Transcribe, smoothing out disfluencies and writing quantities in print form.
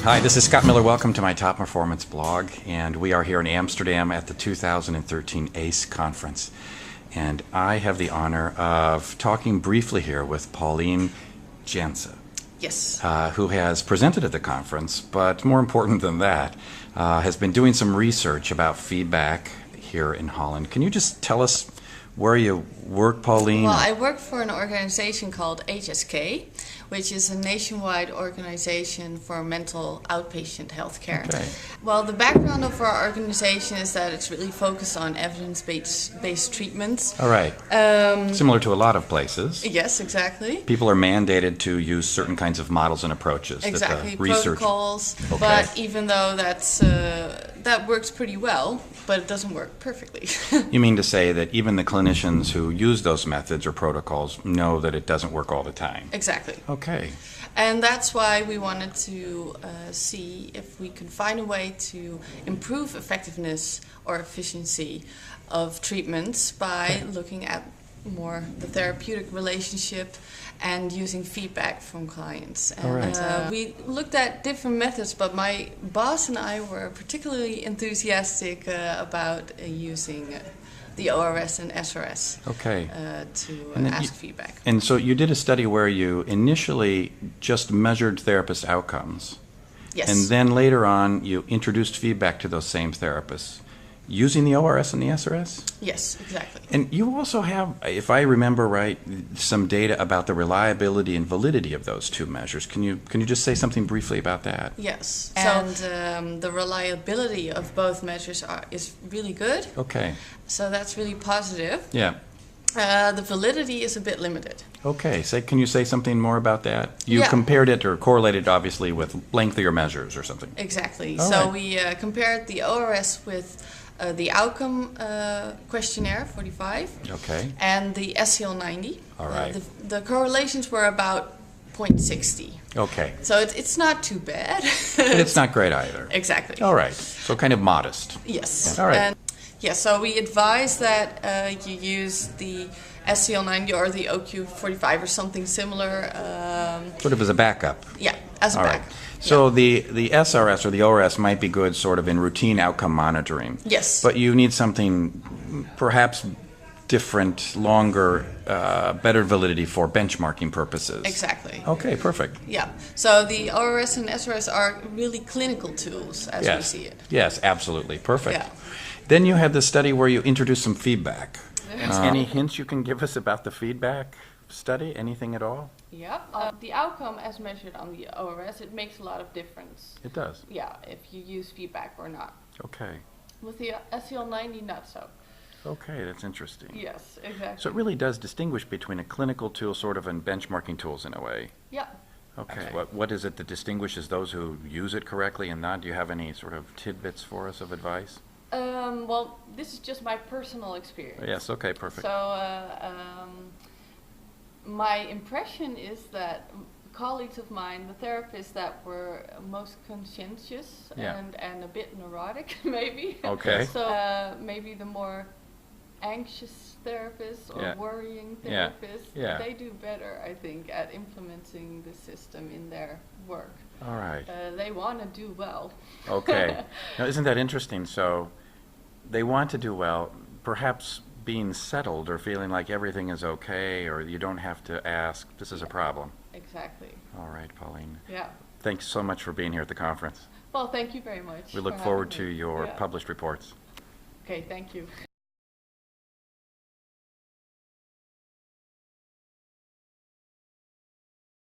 Hi, this is Scott Miller. Welcome to my Top Performance blog, and we are here in Amsterdam at the 2013 ACE conference. And I have the honor of talking briefly here with Pauline Janse. Yes. Who has presented at the conference, but more important than that, has been doing some research about feedback here in Holland. Can you just tell us where you work, Pauline? Well, I work for an organization called HSK, which is a nationwide organization for mental outpatient healthcare. Okay. Well, the background of our organization is that it's really focused on evidence-based treatments. All right. Similar to a lot of places. Yes, exactly. People are mandated to use certain kinds of models and approaches. Exactly, That the research... protocols. Okay. But even though that works pretty well, but it doesn't work perfectly. You mean to say that even the clinicians who use those methods or protocols know that it doesn't work all the time? Exactly. Okay. And that's why we wanted to see if we can find a way to improve effectiveness or efficiency of treatments by looking at more the therapeutic relationship and using feedback from clients. And, all right. We looked at different methods, but my boss and I were particularly enthusiastic about using the ORS and SRS Okay. to And then ask feedback. And so you did a study where you initially just measured therapist outcomes. Yes. And then later on you introduced feedback to those same therapists using the ORS and the SRS? Yes, exactly. And you also have, if I remember right, some data about the reliability and validity of those two measures. Can you just say something briefly about that? Yes. And the reliability of both measures is really good. Okay. So that's really positive. Yeah. The validity is a bit limited. Okay. Can you say something more about that? You Yeah. compared it or correlated, obviously, with lengthier measures or something. Exactly. All So right. we compared the ORS with the outcome questionnaire 45 Okay. and the SCL 90. All right. The correlations were about 0.60. Okay. So it's not too bad. But it's not great either. Exactly. All right. So kind of modest. Yes. All right. And yeah, so we advise that you use the SCL 90 or the OQ 45 or something similar. Sort of as a backup. Yeah, as a All back. right. So the SRS or the ORS might be good sort of in routine outcome monitoring. Yes. But you need something perhaps different, longer, better validity for benchmarking purposes. Exactly. Okay, perfect. Yeah. So the ORS and SRS are really clinical tools as we see it. Yes, absolutely. Perfect. Yeah. Then you had the study where you introduced some feedback. Any hints you can give us about the feedback study? Anything at all? Yeah, the outcome as measured on the ORS, it makes a lot of difference. It does. Yeah, if you use feedback or not. Okay. With the SCL 90, not so. Okay, that's interesting. Yes, exactly. So it really does distinguish between a clinical tool sort of and benchmarking tools in a way. Yeah. Okay. What is it that distinguishes those who use it correctly and not? Do you have any sort of tidbits for us of advice? Well, this is just my personal experience. Yes, okay, perfect. So, my impression is that colleagues of mine, the therapists that were most conscientious Yeah. and a bit neurotic, maybe. Okay. So, maybe the more anxious therapists or Yeah. worrying Yeah. therapists, Yeah. they do better, I think, at implementing the system in their work. All right. They want to do well. Okay. Now, isn't that interesting? So they want to do well, perhaps being settled or feeling like everything is okay or you don't have to ask, this is a problem. Exactly. All right, Pauline. Yeah. Thanks so much for being here at the conference. Well, thank you very much. We look for forward to having me. your Yeah. published reports. Okay, thank you.